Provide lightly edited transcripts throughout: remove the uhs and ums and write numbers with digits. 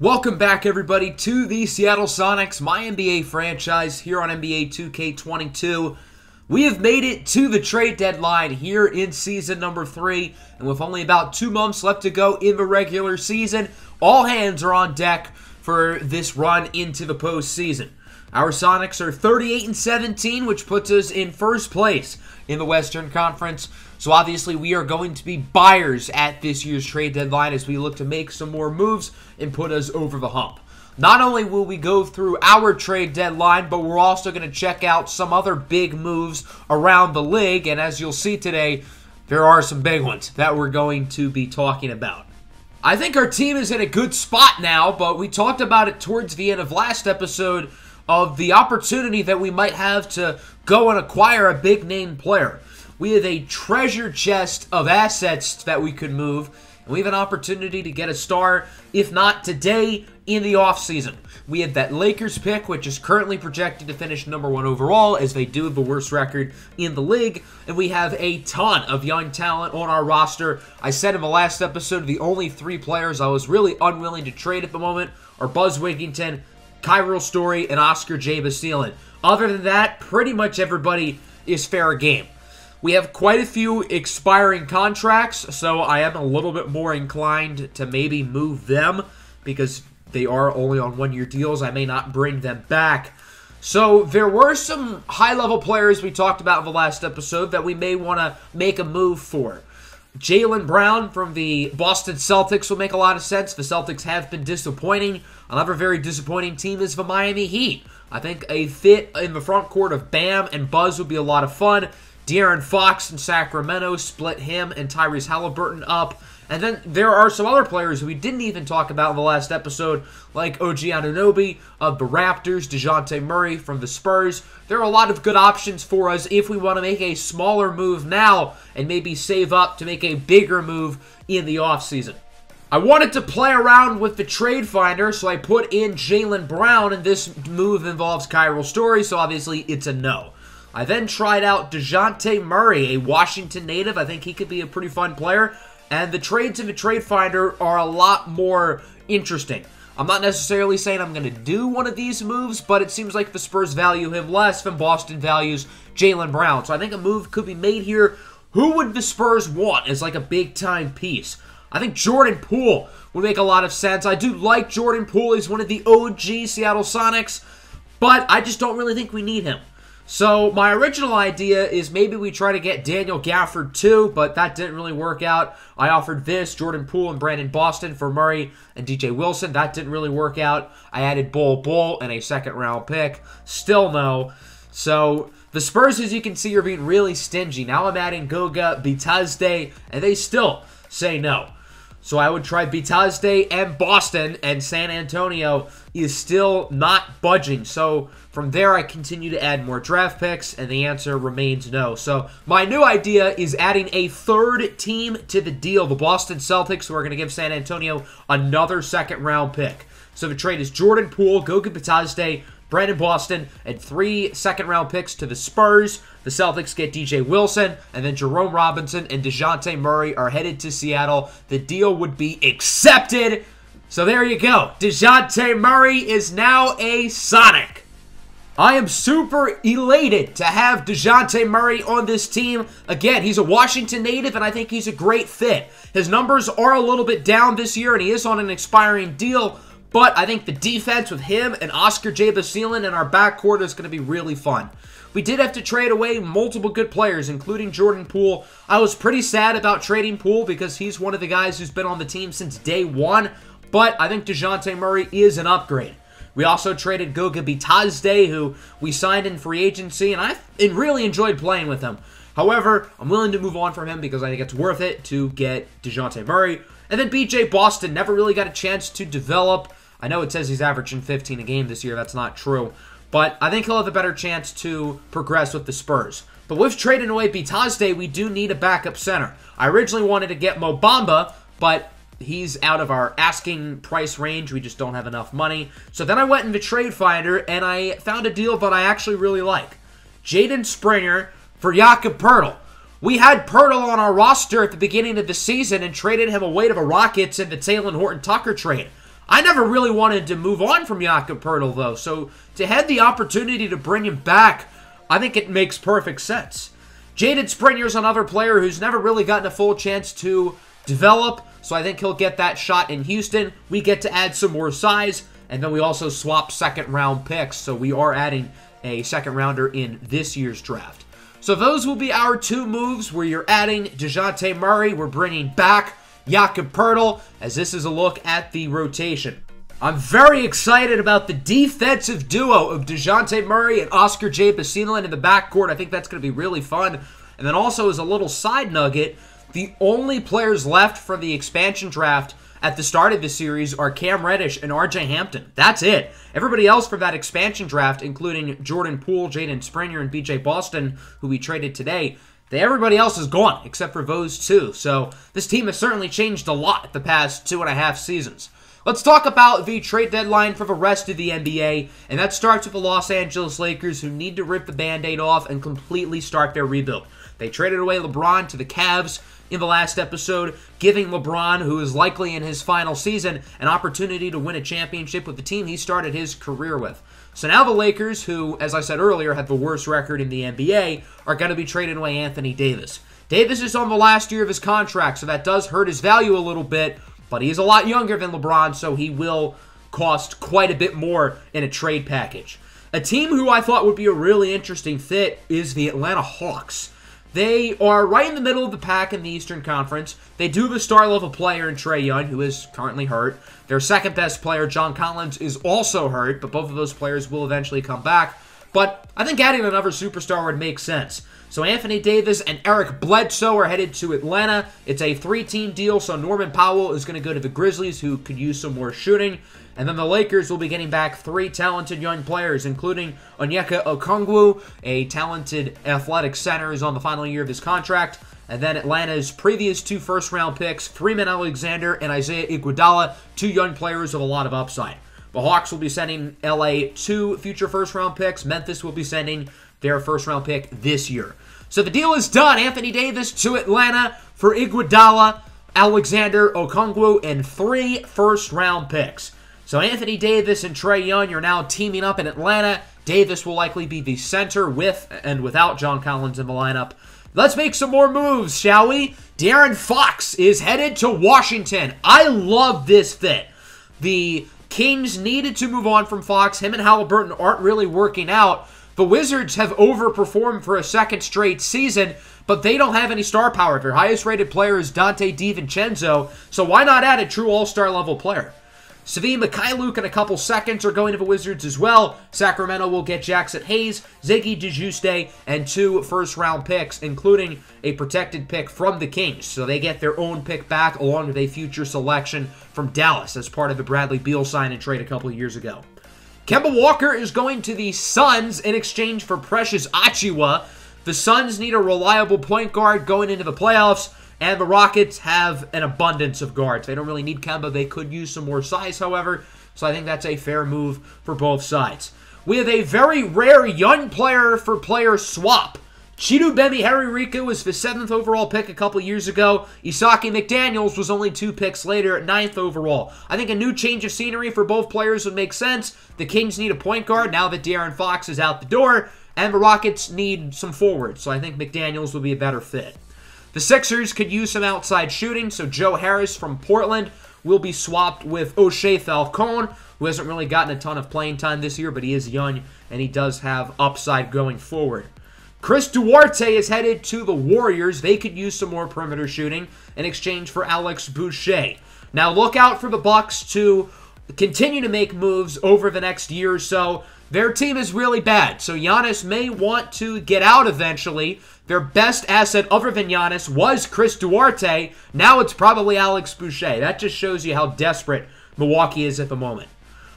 Welcome back, everybody, to the Seattle Sonics, MyNBA franchise here on NBA 2K22. We have made it to the trade deadline here in season number 3, and with only about 2 months left to go in the regular season, all hands are on deck for this run into the postseason. Our Sonics are 38-17, which puts us in first place in the Western Conference. So obviously we are going to be buyers at this year's trade deadline as we look to make some more moves and put us over the hump. Not only will we go through our trade deadline, but we're also going to check out some other big moves around the league. And as you'll see today, there are some big ones that we're going to be talking about. I think our team is in a good spot now, but we talked about it towards the end of last episode of the opportunity that we might have to go and acquire a big-name player. We have a treasure chest of assets that we could move, and we have an opportunity to get a star, if not today, in the offseason. We have that Lakers pick, which is currently projected to finish #1 overall, as they do have the worst record in the league, and we have a ton of young talent on our roster. I said in the last episode, the only 3 players I was really unwilling to trade at the moment are Buzz Wigginton, Kyril Story, and Oscar J. Basile. Other than that, pretty much everybody is fair game. We have quite a few expiring contracts, so I am a little bit more inclined to maybe move them because they are only on 1-year deals. I may not bring them back. So there were some high-level players we talked about in the last episode that we may want to make a move for. Jaylen Brown from the Boston Celtics will make a lot of sense. The Celtics have been disappointing. Another very disappointing team is the Miami Heat. I think a fit in the front court of Bam and Buzz would be a lot of fun. De'Aaron Fox in Sacramento, split him and Tyrese Halliburton up. And then there are some other players we didn't even talk about in the last episode, like OG Anunoby of the Raptors, DeJounte Murray from the Spurs. There are a lot of good options for us if we want to make a smaller move now and maybe save up to make a bigger move in the offseason. I wanted to play around with the trade finder, so I put in Jaylen Brown, and this move involves Kyril Story, so obviously it's a no. I then tried out DeJounte Murray, a Washington native. I think he could be a pretty fun player. And the trades in the trade finder are a lot more interesting. I'm not necessarily saying I'm going to do one of these moves, but it seems like the Spurs value him less than Boston values Jaylen Brown. So I think a move could be made here. Who would the Spurs want as like a big-time piece? I think Jordan Poole would make a lot of sense. I do like Jordan Poole. He's one of the OG Seattle Sonics, but I just don't really think we need him. So my original idea is maybe we try to get Daniel Gafford too, but that didn't really work out. I offered this, Jordan Poole and Brandon Boston for Murray and DJ Wilson. That didn't really work out. I added Bol and a second-round pick. Still no. So the Spurs, as you can see, are being really stingy. Now I'm adding Goga Bitadze, and they still say no. So I would try Bitadze and Boston, and San Antonio is still not budging. So from there, I continue to add more draft picks, and the answer remains no. So my new idea is adding a 3rd team to the deal, the Boston Celtics, who are going to give San Antonio another second-round pick. So the trade is Jordan Poole, Goga Bitadze, Brandon Boston, and 3 second-round picks to the Spurs. The Celtics get DJ Wilson, and then Jerome Robinson and DeJounte Murray are headed to Seattle. The deal would be accepted. So there you go. DeJounte Murray is now a Sonic. I am super elated to have DeJounte Murray on this team. Again, he's a Washington native, and I think he's a great fit. His numbers are a little bit down this year, and he is on an expiring deal. But I think the defense with him and Oscar J. Basile in our backcourt is going to be really fun. We did have to trade away multiple good players, including Jordan Poole. I was pretty sad about trading Poole because he's one of the guys who's been on the team since day 1. But I think DeJounte Murray is an upgrade. We also traded Goga Bitadze, who we signed in free agency, and I really enjoyed playing with him. However, I'm willing to move on from him because I think it's worth it to get DeJounte Murray. And then BJ Boston never really got a chance to develop. I know it says he's averaging 15 a game this year. That's not true. But I think he'll have a better chance to progress with the Spurs. But with trading away Bitadze, we do need a backup center. I originally wanted to get Mo Bamba, but he's out of our asking price range. We just don't have enough money. So then I went into Trade Finder, and I found a deal that I actually really like. Jaden Springer for Jakob Poeltl. We had Poeltl on our roster at the beginning of the season and traded him away to the Rockets in the Talen Horton-Tucker trade. I never really wanted to move on from Jakob Poeltl, though, so to have the opportunity to bring him back, I think it makes perfect sense. Jaden Springer's another player who's never really gotten a full chance to develop, so I think he'll get that shot in Houston. We get to add some more size, and then we also swap second-round picks, so we are adding a second-rounder in this year's draft. So those will be our two moves where you're adding DeJounte Murray. We're bringing back Jakob Poeltl, as this is a look at the rotation. I'm very excited about the defensive duo of DeJounte Murray and Oscar J. Basilin in the backcourt. I think that's going to be really fun. And then also as a little side nugget, the only players left for the expansion draft at the start of the series are Cam Reddish and RJ Hampton. That's it. Everybody else from that expansion draft, including Jordan Poole, Jaden Springer, and BJ Boston, who we traded today, everybody else is gone except for those two. So this team has certainly changed a lot the past 2.5 seasons. Let's talk about the trade deadline for the rest of the NBA, and that starts with the Los Angeles Lakers, who need to rip the Band-Aid off and completely start their rebuild. They traded away LeBron to the Cavs in the last episode, giving LeBron, who is likely in his final season, an opportunity to win a championship with the team he started his career with. So now the Lakers, who, as I said earlier, have the worst record in the NBA, are going to be trading away Anthony Davis. Davis is on the last year of his contract, so that does hurt his value a little bit, but he's a lot younger than LeBron, so he will cost quite a bit more in a trade package. A team who I thought would be a really interesting fit is the Atlanta Hawks. They are right in the middle of the pack in the Eastern Conference. They do have a star-level player in Trae Young, who is currently hurt. Their second-best player, John Collins, is also hurt, but both of those players will eventually come back. But I think adding another superstar would make sense. So Anthony Davis and Eric Bledsoe are headed to Atlanta. It's a 3-team deal, so Norman Powell is going to go to the Grizzlies, who could use some more shooting. And then the Lakers will be getting back 3 talented young players, including Onyeka Okongwu, a talented athletic center who's on the final year of his contract. And then Atlanta's previous 2 first-round picks, Freeman Alexander and Isaiah Iguodala, 2 young players with a lot of upside. The Hawks will be sending LA 2 future first-round picks. Memphis will be sending their first-round pick this year. So the deal is done. Anthony Davis to Atlanta for Iguodala, Alexander, Okongwu, and 3 first-round picks. So Anthony Davis and Trae Young are now teaming up in Atlanta. Davis will likely be the center with and without John Collins in the lineup. Let's make some more moves, shall we? De'Aaron Fox is headed to Washington. I love this fit. The Kings needed to move on from Fox. Him and Halliburton aren't really working out. The Wizards have overperformed for a second straight season, but they don't have any star power. Their highest-rated player is Dante DiVincenzo, so why not add a true all-star level player? Svi Mikhailuk in a couple seconds are going to the Wizards as well. Sacramento will get Jackson Hayes, Ziggy DeJuste, and 2 first-round picks, including a protected pick from the Kings. So they get their own pick back along with a future selection from Dallas as part of the Bradley Beal sign and trade a couple of years ago. Kemba Walker is going to the Suns in exchange for Precious Achiuwa. The Suns need a reliable point guard going into the playoffs, and the Rockets have an abundance of guards. They don't really need Kemba. They could use some more size, however, so I think that's a fair move for both sides. We have a very rare young player-for-player swap. Chidubemi Henrique was the 7th overall pick a couple years ago. Isaki McDaniels was only 2 picks later at 9th overall. I think a new change of scenery for both players would make sense. The Kings need a point guard now that De'Aaron Fox is out the door, and the Rockets need some forwards, so I think McDaniels would be a better fit. The Sixers could use some outside shooting, so Joe Harris from Portland will be swapped with O'Shea Falcone, who hasn't really gotten a ton of playing time this year, but he is young, and he does have upside going forward. Chris Duarte is headed to the Warriors. They could use some more perimeter shooting in exchange for Alex Boucher. Now look out for the Bucks to continue to make moves over the next year or so. Their team is really bad, so Giannis may want to get out eventually. Their best asset other than Giannis was Chris Duarte. Now it's probably Alex Boucher. That just shows you how desperate Milwaukee is at the moment.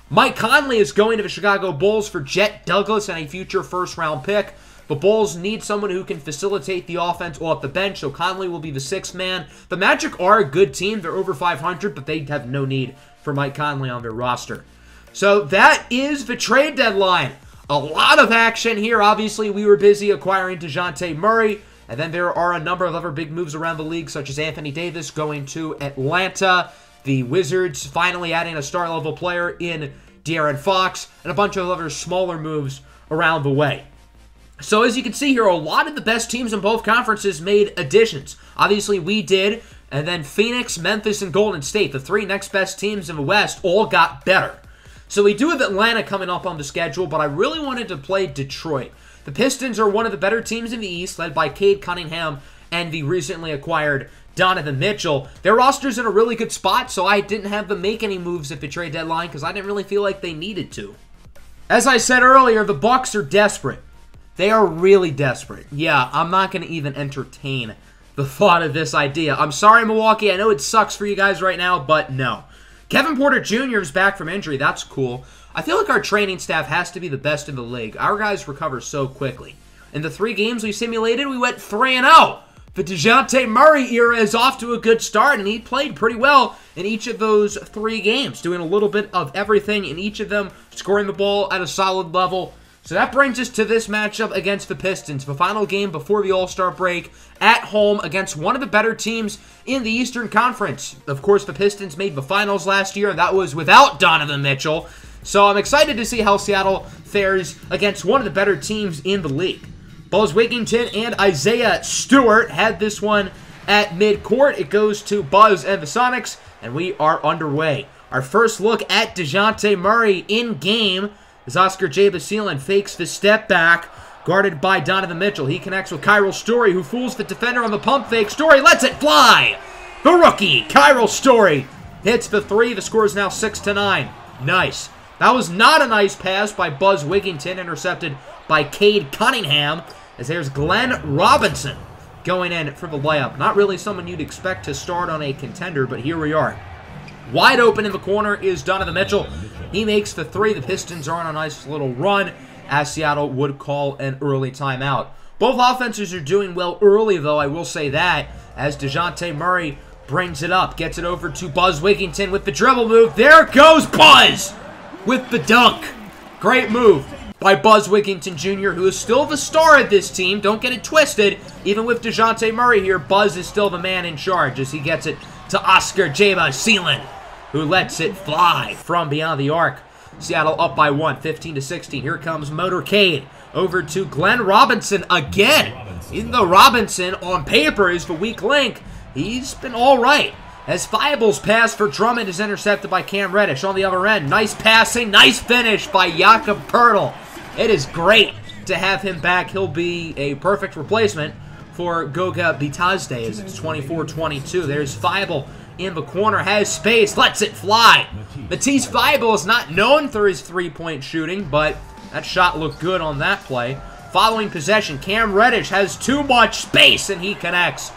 Mike Conley is going to the Chicago Bulls for Jet Douglas and a future first-round pick. The Bulls need someone who can facilitate the offense off the bench, so Conley will be the 6th man. The Magic are a good team. They're over 500, but they have no need for Mike Conley on their roster. So that is the trade deadline. A lot of action here. Obviously, we were busy acquiring DeJounte Murray, and then there are a number of other big moves around the league, such as Anthony Davis going to Atlanta. The Wizards finally adding a star-level player in De'Aaron Fox, and a bunch of other smaller moves around the way. So as you can see here, a lot of the best teams in both conferences made additions. Obviously, we did, and then Phoenix, Memphis, and Golden State, the three next best teams in the West, all got better. So we do have Atlanta coming up on the schedule, but I really wanted to play Detroit. The Pistons are one of the better teams in the East, led by Cade Cunningham and the recently acquired Donovan Mitchell. Their roster's in a really good spot, so I didn't have them make any moves at the trade deadline because I didn't really feel like they needed to. As I said earlier, the Bucks are desperate. They are really desperate. Yeah, I'm not going to even entertain the thought of this idea. I'm sorry, Milwaukee. I know it sucks for you guys right now, but no. Kevin Porter Jr. is back from injury. That's cool. I feel like our training staff has to be the best in the league. Our guys recover so quickly. In the 3 games we simulated, we went 3-0. The DeJounte Murray era is off to a good start, and he played pretty well in each of those 3 games, doing a little bit of everything in each of them, scoring the ball at a solid level. So that brings us to this matchup against the Pistons, the final game before the All-Star break, at home against one of the better teams in the Eastern Conference. Of course, the Pistons made the finals last year, and that was without Donovan Mitchell. So I'm excited to see how Seattle fares against one of the better teams in the league. Buzz Wigginton and Isaiah Stewart had this one at midcourt. It goes to Buzz and the Sonics, and we are underway. Our first look at DeJounte Murray in-game as Oscar J. Basile fakes the step back, guarded by Donovan Mitchell. He connects with Kyril Story, who fools the defender on the pump fake. Story lets it fly! The rookie, Kyril Story, hits the 3. The score is now 6-9. Nice. That was not a nice pass by Buzz Wigginton, intercepted by Cade Cunningham, as there's Glenn Robinson going in for the layup. Not really someone you'd expect to start on a contender, but here we are. Wide open in the corner is Donovan Mitchell. He makes the 3. The Pistons are on a nice little run, as Seattle would call an early timeout. Both offenses are doing well early, though, I will say that, as DeJounte Murray brings it up, gets it over to Buzz Wigginton with the dribble move. There goes Buzz with the dunk. Great move by Buzz Wigginton Jr., who is still the star of this team. Don't get it twisted. Even with DeJounte Murray here, Buzz is still the man in charge as he gets it to Oscar J. Basile, who lets it fly from beyond the arc. Seattle up by 1, 15-16. Here comes Motorcade over to Glenn Robinson again. Even though Robinson, on paper, is the weak link, he's been all right. As Fiable's pass for Drummond is intercepted by Cam Reddish on the other end. Nice passing, nice finish by Jakob Poeltl. It is great to have him back. He'll be a perfect replacement for Goga Bitadze as it's 24-22. There's Fiable in the corner, has space, lets it fly. Matisse Fiable is not known for his three-point shooting, but that shot looked good on that play. Following possession, Cam Reddish has too much space, and he connects.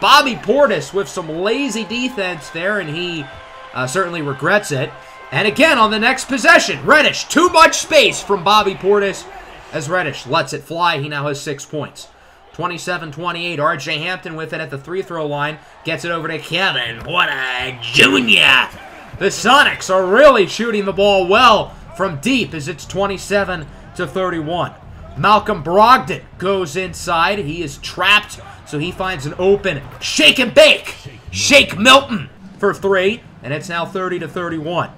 Bobby Portis with some lazy defense there, and he certainly regrets it. And again, on the next possession, Reddish, too much space from Bobby Portis as Reddish lets it fly. He now has 6 points. 27-28, R.J. Hampton with it at the free-throw line. Gets it over to Kevin Porter Jr. The Sonics are really shooting the ball well from deep as it's 27-31. Malcolm Brogdon goes inside. He is trapped, so he finds an open shake and bake. Shake Milton for 3, and it's now 30-31.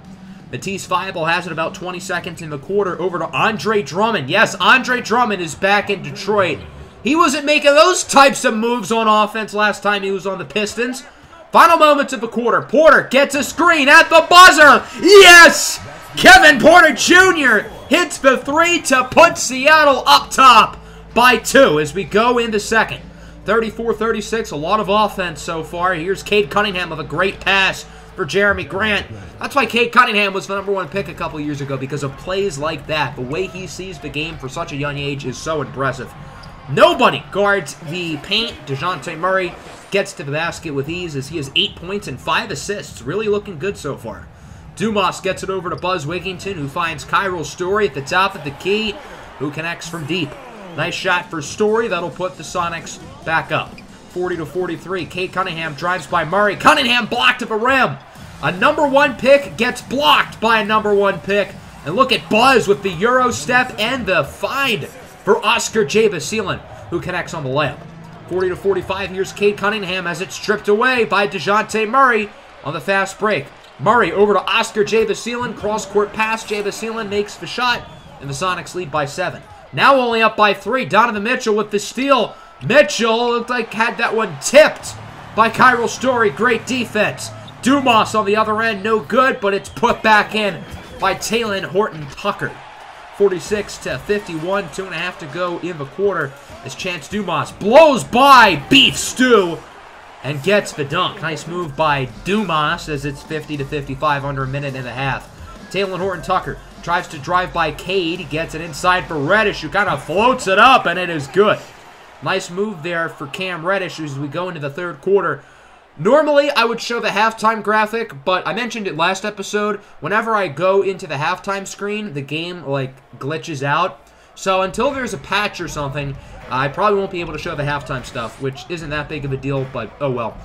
Matisse Fiable has it about 20 seconds in the quarter over to Andre Drummond. Yes, Andre Drummond is back in Detroit. He wasn't making those types of moves on offense last time he was on the Pistons. Final moments of the quarter. Porter gets a screen at the buzzer. Yes! Kevin Porter Jr. hits the 3 to put Seattle up top by 2 as we go into second. 34-36, a lot of offense so far. Here's Cade Cunningham with a great pass for Jeremy Grant. That's why Cade Cunningham was the #1 pick a couple years ago, because of plays like that. The way he sees the game for such a young age is so impressive. Nobody guards the paint. DeJounte Murray gets to the basket with ease as he has 8 points and 5 assists. Really looking good so far. Dumas gets it over to Buzz Wigginton, who finds Kyril Story at the top of the key, who connects from deep. Nice shot for Story. That'll put the Sonics back up. 40-43. Cade Cunningham drives by Murray. Cunningham blocked at the rim. A #1 pick gets blocked by a #1 pick. And look at Buzz with the Euro step and the find for Oscar J. Basile, who connects on the layup. 40-45. Here's Cade Cunningham as it's stripped away by DeJounte Murray on the fast break. Murray over to Oscar J. Basilin. Cross-court pass. J. Basilin makes the shot, and the Sonics lead by 7. Now only up by 3. Donovan Mitchell with the steal. Mitchell looked like had that one tipped by Kyril Story. Great defense. Dumas on the other end, no good, but it's put back in by Talen Horton-Tucker. 46-51, 2.5 to go in the quarter as Chance Dumas blows by Beef Stew and gets the dunk. Nice move by Dumas as it's 50-55, under a minute and a half. Talen Horton-Tucker tries to drive by Cade. He gets it inside for Reddish, who kind of floats it up, and it is good. Nice move there for Cam Reddish as we go into the third quarter. Normally, I would show the halftime graphic, but I mentioned it last episode. Whenever I go into the halftime screen, the game, glitches out. So until there's a patch or something, I probably won't be able to show the halftime stuff, which isn't that big of a deal, but oh well.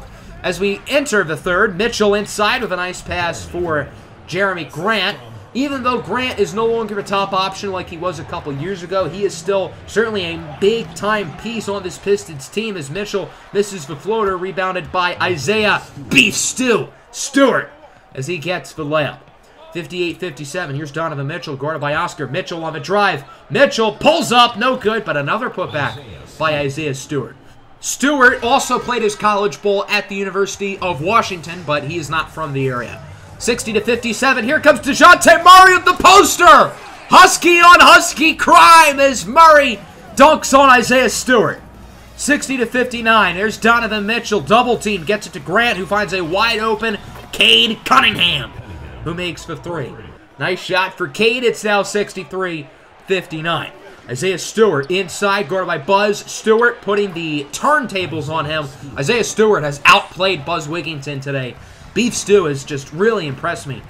As we enter the third, Mitchell inside with a nice pass for Jeremy Grant. Even though Grant is no longer a top option like he was a couple years ago, he is still certainly a big-time piece on this Pistons team as Mitchell misses the floater, rebounded by Isaiah Beef Stew Stewart as he gets the layup. 58-57, here's Donovan Mitchell, guarded by Oscar. Mitchell on the drive. Mitchell pulls up, no good, but another putback by Isaiah Stewart. Stewart also played his college ball at the University of Washington, but he is not from the area. 60-57, here comes DeJounte Murray with the poster! Husky on Husky crime as Murray dunks on Isaiah Stewart. 60-59, there's Donovan Mitchell, double team, gets it to Grant, who finds a wide open Cade Cunningham, who makes the 3. Nice shot for Cade, it's now 63-59. Isaiah Stewart inside, guarded by Buzz Stewart, putting the turntables on him. Isaiah Stewart has outplayed Buzz Wigginton today. Beef Stew has just really impressed me.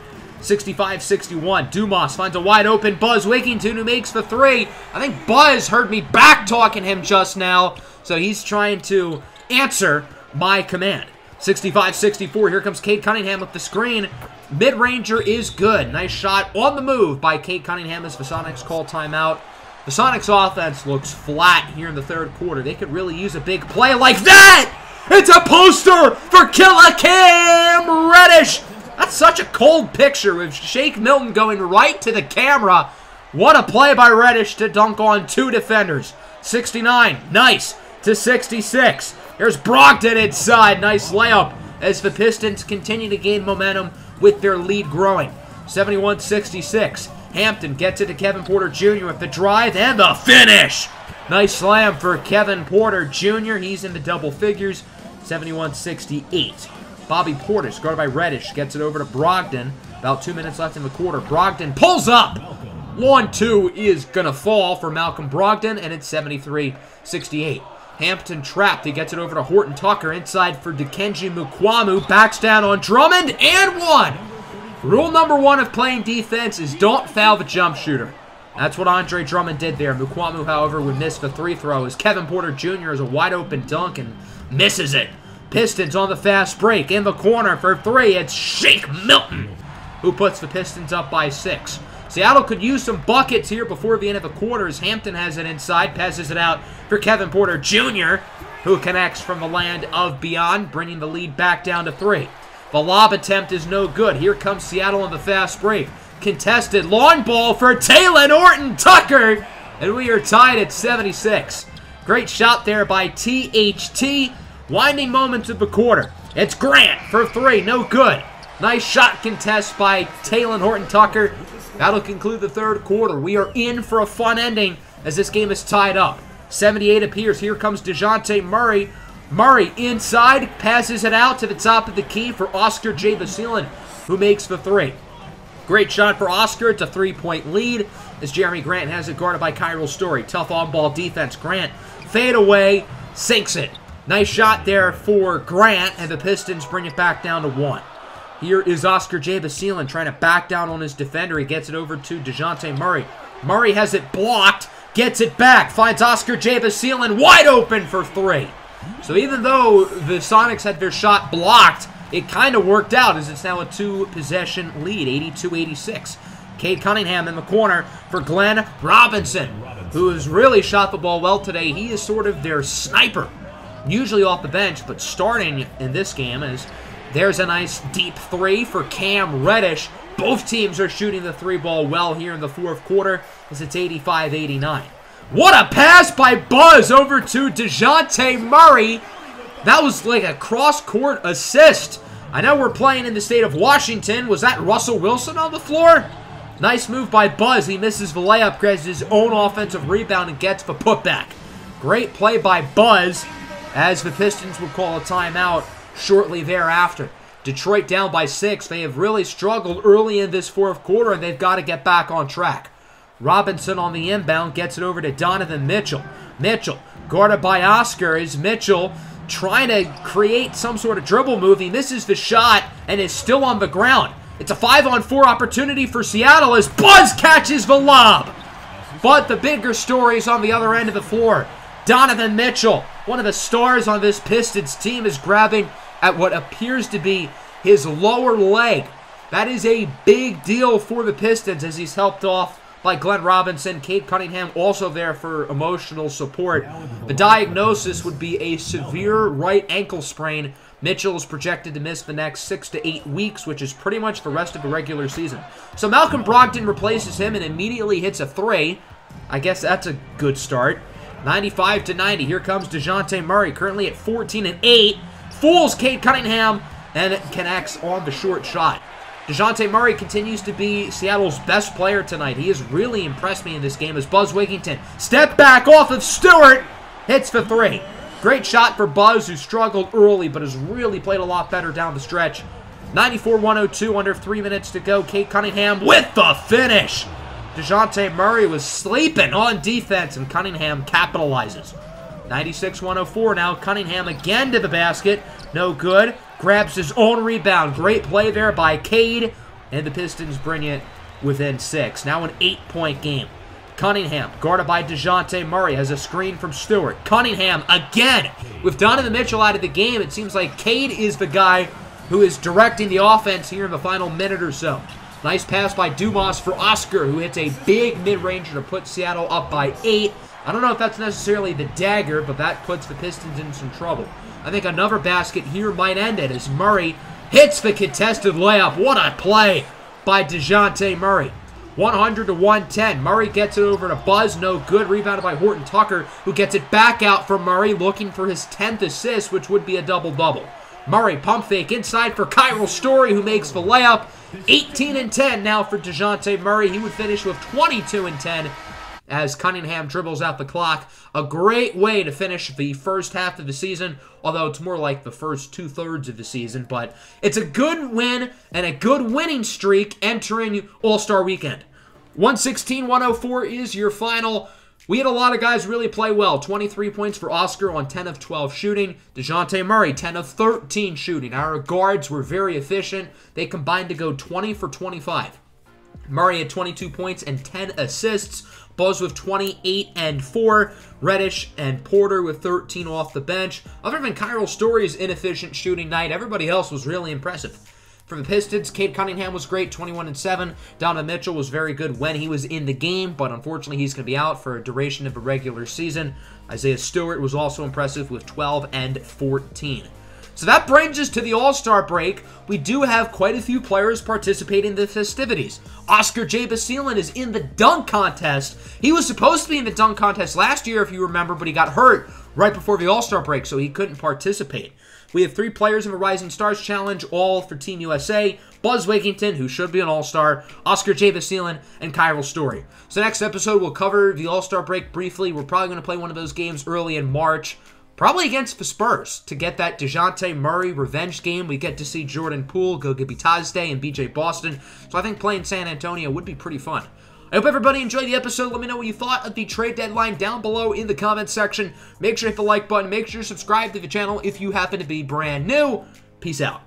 65-61. Dumas finds a wide open Buzz Wigginton, who makes the 3. I think Buzz heard me back-talking him just now, so he's trying to answer my command. 65-64. Here comes Cade Cunningham with the screen. Mid-ranger is good. Nice shot on the move by Cade Cunningham as the Sonics call timeout. The Sonics offense looks flat here in the third quarter. They could really use a big play like that! It's a poster for Killer Cam Reddish. That's such a cold picture with Shake Milton going right to the camera. What a play by Reddish to dunk on 2 defenders. 69, nice, to 66. Here's Brogdon inside, nice layup as the Pistons continue to gain momentum with their lead growing. 71-66. Hampton gets it to Kevin Porter Jr. with the drive and the finish. Nice slam for Kevin Porter Jr. He's in the double figures. 71-68. Bobby Portis, guarded by Reddish, gets it over to Brogdon. About 2 minutes left in the quarter. Brogdon pulls up. 1-2 is going to fall for Malcolm Brogdon, and it's 73-68. Hampton trapped. He gets it over to Horton-Tucker inside for Dikembe Mukuamu. Backs down on Drummond, and 1. Rule number 1 of playing defense is don't foul the jump shooter. That's what Andre Drummond did there. Mukuamu, however, would miss the 3 throw as Kevin Porter Jr. is a wide-open dunk and misses it. Pistons on the fast break. In the corner for 3, it's Shake Milton, who puts the Pistons up by 6. Seattle could use some buckets here before the end of the quarter as Hampton has it inside, passes it out for Kevin Porter Jr., who connects from the land of beyond, bringing the lead back down to 3. The lob attempt is no good. Here comes Seattle on the fast break. Contested long ball for Talen Horton-Tucker, and we are tied at 76. Great shot there by THT. Winding moments of the quarter. It's Grant for 3, no good. Nice shot contest by Talen Horton-Tucker. That'll conclude the third quarter. We are in for a fun ending as this game is tied up. 78 appears. Here comes DeJounte Murray. Murray inside, passes it out to the top of the key for Oscar J. Basilin, who makes the 3. Great shot for Oscar. It's a 3-point lead as Jeremy Grant has it guarded by Kyril Story. Tough on-ball defense. Grant fade away, sinks it. Nice shot there for Grant, and the Pistons bring it back down to 1. Here is Oscar J. Basilin trying to back down on his defender. He gets it over to DeJounte Murray. Murray has it blocked, gets it back, finds Oscar J. Basilin wide open for 3. So even though the Sonics had their shot blocked, it kind of worked out as it's now a 2-possession lead, 82-86. Cade Cunningham in the corner for Glenn Robinson, who has really shot the ball well today. He is sort of their sniper, usually off the bench, but starting in this game as There's a nice deep three for Cam Reddish. Both teams are shooting the three ball well here in the fourth quarter as it's 85-89. What a pass by Buzz over to DeJounte Murray. That was like a cross-court assist. I know we're playing in the state of Washington. Was that Russell Wilson on the floor? Nice move by Buzz. He misses the layup, grabs his own offensive rebound, and gets the putback. Great play by Buzz as the Pistons would call a timeout shortly thereafter. Detroit down by 6. They have really struggled early in this fourth quarter, and they've got to get back on track. Robinson on the inbound gets it over to Donovan Mitchell. Mitchell, guarded by Oscar, is Mitchell trying to create some sort of dribble move. He misses the shot and is still on the ground. It's a 5-on-4 opportunity for Seattle as Buzz catches the lob. But the bigger story is on the other end of the floor. Donovan Mitchell, one of the stars on this Pistons team, is grabbing at what appears to be his lower leg. That is a big deal for the Pistons as he's helped off by Glenn Robinson. Cade Cunningham also there for emotional support. The diagnosis would be a severe right ankle sprain. Mitchell is projected to miss the next 6 to 8 weeks, which is pretty much the rest of the regular season. So Malcolm Brogdon replaces him and immediately hits a 3. I guess that's a good start. 95-90. Here comes DeJounte Murray, currently at 14 and 8. Fools Cade Cunningham and connects on the short shot. DeJounte Murray continues to be Seattle's best player tonight. He has really impressed me in this game as Buzz Wigginton, step back off of Stewart, hits the 3. Great shot for Buzz, who struggled early but has really played a lot better down the stretch. 94-102, under 3 minutes to go. Cade Cunningham with the finish. DeJounte Murray was sleeping on defense, and Cunningham capitalizes. 96-104 now. Cunningham again to the basket. No good. Grabs his own rebound. Great play there by Cade. And the Pistons bring it within 6. Now an 8-point game. Cunningham, guarded by DeJounte Murray, has a screen from Stewart. Cunningham again. With Donovan Mitchell out of the game, it seems like Cade is the guy who is directing the offense here in the final minute or so. Nice pass by Dumas for Oscar, who hits a big mid-ranger to put Seattle up by 8. I don't know if that's necessarily the dagger, but that puts the Pistons in some trouble. I think another basket here might end it as Murray hits the contested layup. What a play by DeJounte Murray. 100-110. Murray gets it over to Buzz. No good. Rebounded by Horton Tucker, who gets it back out for Murray, looking for his 10th assist, which would be a double-double. Murray pump fake inside for Kyril Story, who makes the layup. 18-10 now for DeJounte Murray. He would finish with 22-10 as Cunningham dribbles out the clock. A great way to finish the first half of the season, although it's more like the first 2/3 of the season. But it's a good win and a good winning streak entering All-Star Weekend. 116-104 is your final. We had a lot of guys really play well. 23 points for Oscar on 10 of 12 shooting. DeJounte Murray, 10 of 13 shooting. Our guards were very efficient. They combined to go 20 for 25. Murray had 22 points and 10 assists. Buzz with 28 and 4. Reddish and Porter with 13 off the bench. Other than Kyril Story's inefficient shooting night, everybody else was really impressive. For the Pistons, Cade Cunningham was great, 21 and 7. Donovan Mitchell was very good when he was in the game, but unfortunately he's going to be out for a duration of a regular season. Isaiah Stewart was also impressive with 12 and 14. So that brings us to the All-Star break. We do have quite a few players participating in the festivities. Oscar J. Basile is in the dunk contest. He was supposed to be in the dunk contest last year, if you remember, but he got hurt right before the All-Star break, so he couldn't participate. We have 3 players in the Rising Stars Challenge, all for Team USA. Buzz Wigginton, who should be an All-Star, Oscar J. Basile, and Kyril Story. So next episode, we'll cover the All-Star break briefly. We're probably going to play one of those games early in March. Probably against the Spurs to get that DeJounte Murray revenge game. We get to see Jordan Poole, Goga Bitadze, and BJ Boston. So I think playing San Antonio would be pretty fun. I hope everybody enjoyed the episode. Let me know what you thought of the trade deadline down below in the comments section. Make sure to hit the like button. Make sure to subscribe to the channel if you happen to be brand new. Peace out.